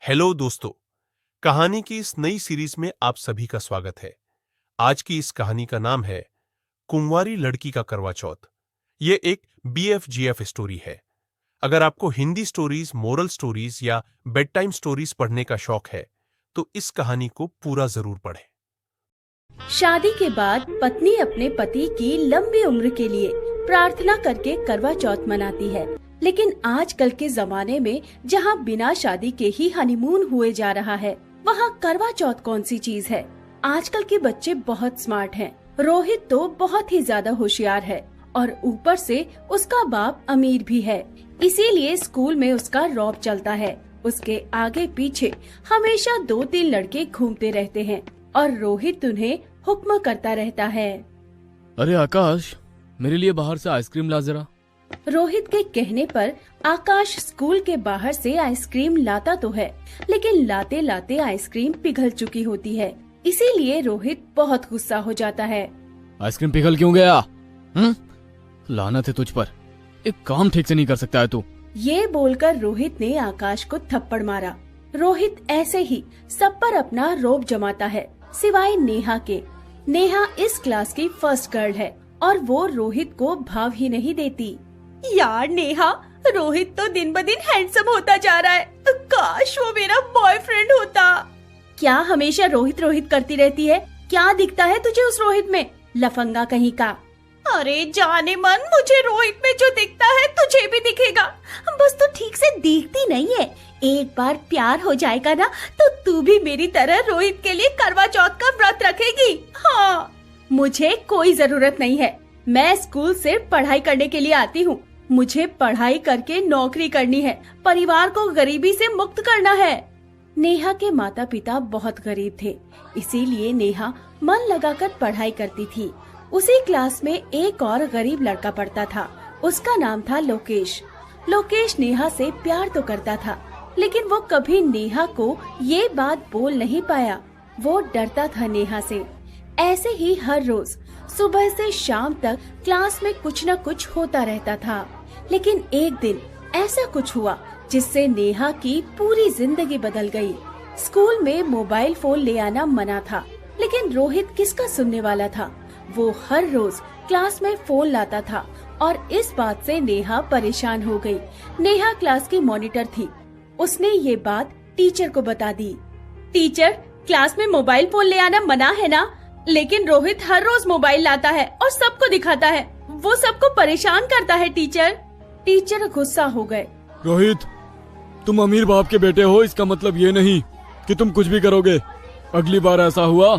Hello दोस्तों, कहानी की इस नई सीरीज में आप सभी का स्वागत है। आज की इस कहानी का नाम है कुंवारी लड़की का करवा चौथ। ये एक BFGF स्टोरी है। अगर आपको हिंदी स्टोरीज, मोरल स्टोरीज या बेड टाइम स्टोरीज पढ़ने का शौक है तो इस कहानी को पूरा जरूर पढ़ें। शादी के बाद पत्नी अपने पति की लंबी उम्र के लिए प्रार्थना करके करवा चौथ मनाती है। लेकिन आजकल के जमाने में जहाँ बिना शादी के ही हनीमून हुए जा रहा है, वहाँ करवा चौथ कौन सी चीज है। आजकल के बच्चे बहुत स्मार्ट हैं। रोहित तो बहुत ही ज्यादा होशियार है और ऊपर से उसका बाप अमीर भी है, इसीलिए स्कूल में उसका रौब चलता है। उसके आगे पीछे हमेशा 2-3 लड़के घूमते रहते हैं और रोहित उन्हें हुक्म करता रहता है। अरे आकाश, मेरे लिए बाहर से आइसक्रीम ला जरा। रोहित के कहने पर आकाश स्कूल के बाहर से आइसक्रीम लाता तो है, लेकिन लाते लाते आइसक्रीम पिघल चुकी होती है। इसीलिए रोहित बहुत गुस्सा हो जाता है। आइसक्रीम पिघल क्यों गया? लानत है तुझ पर, एक काम ठीक से नहीं कर सकता है तू। ये बोलकर रोहित ने आकाश को थप्पड़ मारा। रोहित ऐसे ही सब पर अपना रौब जमाता है, सिवाय नेहा के। नेहा इस क्लास की फर्स्ट गर्ल है और वो रोहित को भाव ही नहीं देती। यार नेहा, रोहित तो दिन ब दिन हैंडसम होता जा रहा है। काश वो मेरा बॉयफ्रेंड होता। क्या हमेशा रोहित रोहित करती रहती है? क्या दिखता है तुझे उस रोहित में, लफंगा कहीं का? अरे जाने मन, मुझे रोहित में जो दिखता है तुझे भी दिखेगा। बस तू ठीक से देखती नहीं है। एक बार प्यार हो जाएगा ना तो तू भी मेरी तरह रोहित के लिए करवा चौथ का व्रत रखेगी। हाँ, मुझे कोई जरूरत नहीं है। मैं स्कूल से पढ़ाई करने के लिए आती हूँ। मुझे पढ़ाई करके नौकरी करनी है, परिवार को गरीबी से मुक्त करना है। नेहा के माता पिता बहुत गरीब थे, इसीलिए नेहा मन लगाकर पढ़ाई करती थी। उसी क्लास में एक और गरीब लड़का पढ़ता था। उसका नाम था लोकेश। लोकेश नेहा से प्यार तो करता था, लेकिन वो कभी नेहा को ये बात बोल नहीं पाया। वो डरता था नेहा से। ऐसे ही हर रोज सुबह से शाम तक क्लास में कुछ न कुछ होता रहता था। लेकिन एक दिन ऐसा कुछ हुआ जिससे नेहा की पूरी जिंदगी बदल गई। स्कूल में मोबाइल फोन ले आना मना था, लेकिन रोहित किसका सुनने वाला था। वो हर रोज क्लास में फोन लाता था और इस बात से नेहा परेशान हो गई। नेहा क्लास की मॉनिटर थी। उसने ये बात टीचर को बता दी। टीचर, क्लास में मोबाइल फोन ले आना मना है ना, लेकिन रोहित हर रोज मोबाइल लाता है और सबको दिखाता है। वो सबको परेशान करता है टीचर। टीचर गुस्सा हो गए। रोहित, तुम अमीर बाप के बेटे हो, इसका मतलब ये नहीं कि तुम कुछ भी करोगे। अगली बार ऐसा हुआ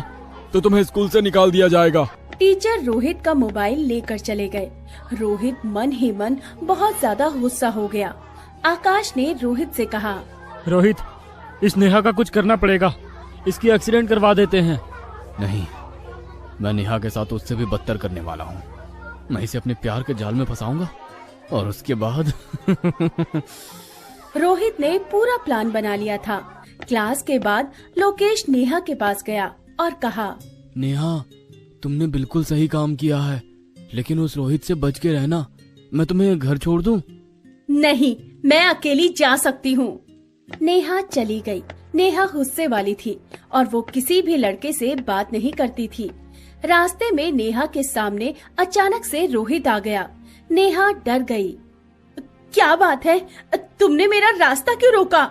तो तुम्हें स्कूल से निकाल दिया जाएगा। टीचर रोहित का मोबाइल लेकर चले गए। रोहित मन ही मन बहुत ज्यादा गुस्सा हो गया। आकाश ने रोहित से कहा, रोहित, इस नेहा का कुछ करना पड़ेगा, इसकी एक्सीडेंट करवा देते हैं। नहीं, मैं नेहा के साथ उससे भी बदतर करने वाला हूँ। मैं इसे अपने प्यार के जाल में फंसाऊंगा और उसके बाद रोहित ने पूरा प्लान बना लिया था। क्लास के बाद लोकेश नेहा के पास गया और कहा, नेहा, तुमने बिल्कुल सही काम किया है, लेकिन उस रोहित से बच के रहना। मैं तुम्हें घर छोड़ दूं? नहीं, मैं अकेली जा सकती हूँ। नेहा चली गई। नेहा गुस्से वाली थी और वो किसी भी लड़के से बात नहीं करती थी। रास्ते में नेहा के सामने अचानक से रोहित आ गया। नेहा डर गई। क्या बात है, तुमने मेरा रास्ता क्यों रोका?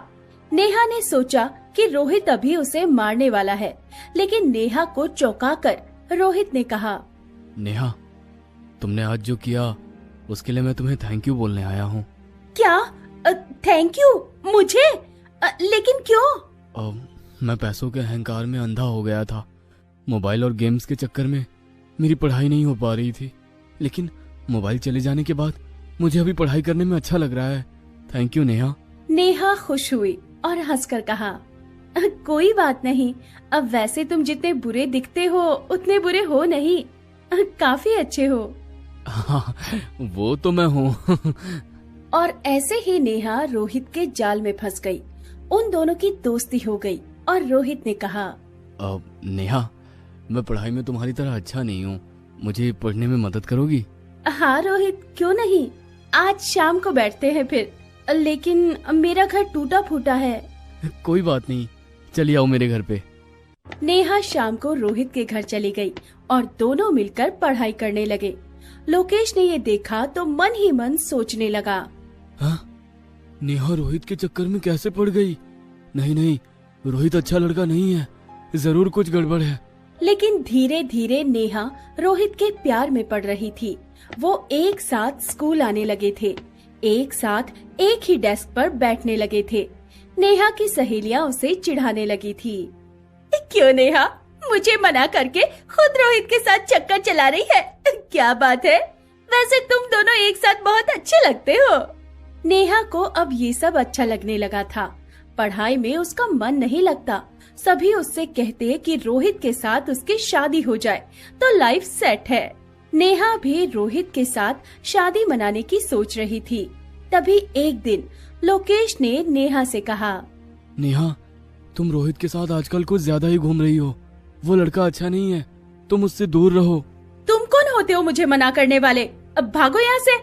नेहा ने सोचा कि रोहित अभी उसे मारने वाला है, लेकिन नेहा को चौंकाकर रोहित ने कहा, नेहा, तुमने आज जो किया उसके लिए मैं तुम्हें थैंक यू बोलने आया हूँ। क्या थैंक यू? मुझे? लेकिन क्यों? मैं पैसों के अहंकार में अंधा हो गया था। मोबाइल और गेम्स के चक्कर में मेरी पढ़ाई नहीं हो पा रही थी, लेकिन मोबाइल चले जाने के बाद मुझे अभी पढ़ाई करने में अच्छा लग रहा है। Thank you Neha. नेहा खुश हुई और हंसकर कहा, कोई बात नहीं। अब वैसे तुम जितने बुरे दिखते हो उतने बुरे हो नहीं, काफी अच्छे हो। हाँ, वो तो मैं हूँ। और ऐसे ही नेहा रोहित के जाल में फंस गई। उन दोनों की दोस्ती हो गई और रोहित ने कहा, नेहा, मैं पढ़ाई में तुम्हारी तरह अच्छा नहीं हूँ, मुझे पढ़ने में मदद करोगी? हाँ रोहित, क्यों नहीं। आज शाम को बैठते हैं फिर, लेकिन मेरा घर टूटा फूटा है। कोई बात नहीं, चलिए आओ मेरे घर पे। नेहा शाम को रोहित के घर चली गई और दोनों मिलकर पढ़ाई करने लगे। लोकेश ने ये देखा तो मन ही मन सोचने लगा। हाँ, नेहा रोहित के चक्कर में कैसे पड़ गई? नहीं नहीं, रोहित अच्छा लड़का नहीं है, जरूर कुछ गड़बड़ है। लेकिन धीरे धीरे नेहा रोहित के प्यार में पड़ रही थी। वो एक साथ स्कूल आने लगे थे, एक साथ एक ही डेस्क पर बैठने लगे थे। नेहा की सहेलियां उसे चिढ़ाने लगी थी। क्यों नेहा, मुझे मना करके खुद रोहित के साथ चक्कर चला रही है? क्या बात है? वैसे तुम दोनों एक साथ बहुत अच्छे लगते हो। नेहा को अब ये सब अच्छा लगने लगा था। पढ़ाई में उसका मन नहीं लगता। सभी उससे कहते कि रोहित के साथ उसकी शादी हो जाए तो लाइफ सेट है। नेहा भी रोहित के साथ शादी मनाने की सोच रही थी। तभी एक दिन लोकेश ने नेहा से कहा, नेहा, तुम रोहित के साथ आजकल कुछ ज्यादा ही घूम रही हो। वो लड़का अच्छा नहीं है, तुम उससे दूर रहो। तुम कौन होते हो मुझे मना करने वाले? अब भागो यहाँ से।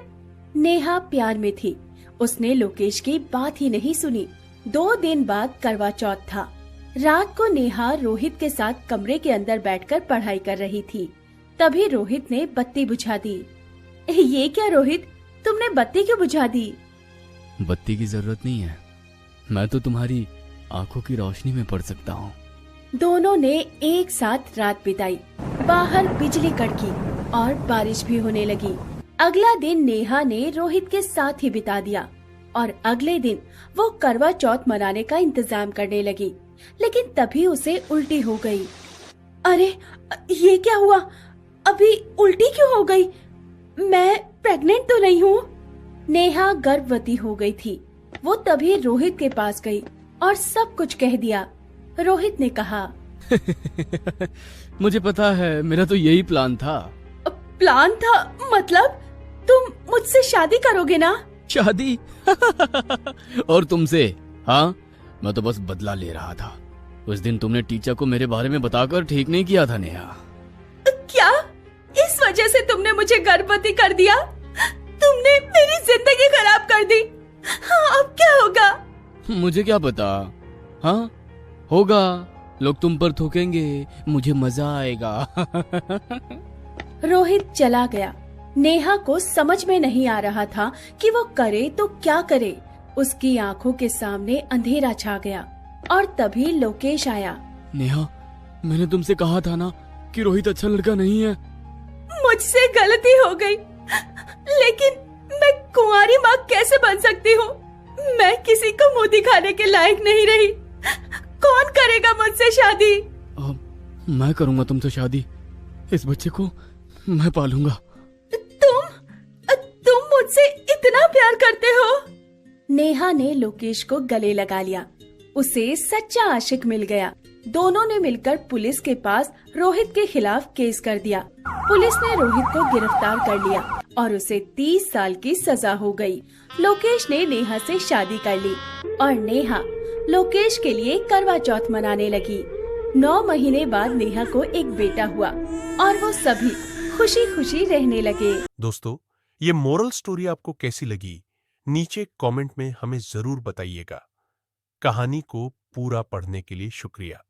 नेहा प्यार में थी, उसने लोकेश की बात ही नहीं सुनी। 2 दिन बाद करवा चौथ था। रात को नेहा रोहित के साथ कमरे के अंदर बैठकर पढ़ाई कर रही थी। तभी रोहित ने बत्ती बुझा दी। ये क्या रोहित, तुमने बत्ती क्यों बुझा दी? बत्ती की जरूरत नहीं है, मैं तो तुम्हारी आंखों की रोशनी में पढ़ सकता हूँ। दोनों ने एक साथ रात बिताई। बाहर बिजली कड़की और बारिश भी होने लगी। अगला दिन नेहा ने रोहित के साथ ही बिता दिया और अगले दिन वो करवा चौथ मनाने का इंतजाम करने लगी। लेकिन तभी उसे उल्टी हो गई। अरे ये क्या हुआ? अभी उल्टी क्यों हो गई? मैं प्रेग्नेंट तो नहीं हूँ? नेहा गर्भवती हो गई थी। वो तभी रोहित के पास गई और सब कुछ कह दिया। रोहित ने कहा, मुझे पता है, मेरा तो यही प्लान था। प्लान था? मतलब तुम मुझसे शादी करोगे ना? शादी? और तुमसे? हाँ, मैं तो बस बदला ले रहा था। उस दिन तुमने टीचर को मेरे बारे में बताकर ठीक नहीं किया था नेहा। क्या? इस वजह से तुमने मुझे गर्भवती कर दिया? तुमने मेरी जिंदगी खराब कर दी। हाँ, अब क्या होगा? मुझे क्या पता। हाँ, होगा, लोग तुम पर थूकेंगे, मुझे मजा आएगा। रोहित चला गया। नेहा को समझ में नहीं आ रहा था कि वो करे तो क्या करे। उसकी आंखों के सामने अंधेरा छा गया और तभी लोकेश आया। नेहा, मैंने तुमसे कहा था ना कि रोहित अच्छा लड़का नहीं है। मुझसे गलती हो गई, लेकिन मैं कुंवारी माँ कैसे बन सकती हूँ? मैं किसी को मुंह दिखाने के लायक नहीं रही। कौन करेगा मुझसे शादी? मैं करूंगा तुमसे शादी। इस बच्चे को मैं पालूंगा। तुम मुझसे इतना प्यार करते हो? नेहा ने लोकेश को गले लगा लिया। उसे सच्चा आशिक मिल गया। दोनों ने मिलकर पुलिस के पास रोहित के खिलाफ केस कर दिया। पुलिस ने रोहित को गिरफ्तार कर लिया और उसे 30 साल की सजा हो गई। लोकेश ने नेहा से शादी कर ली और नेहा लोकेश के लिए करवा चौथ मनाने लगी। 9 महीने बाद नेहा को एक बेटा हुआ और वो सभी खुशी खुशी रहने लगे। दोस्तों, ये मोरल स्टोरी आपको कैसी लगी? नीचे कमेंट में हमें जरूर बताइएगा। कहानी को पूरा पढ़ने के लिए शुक्रिया।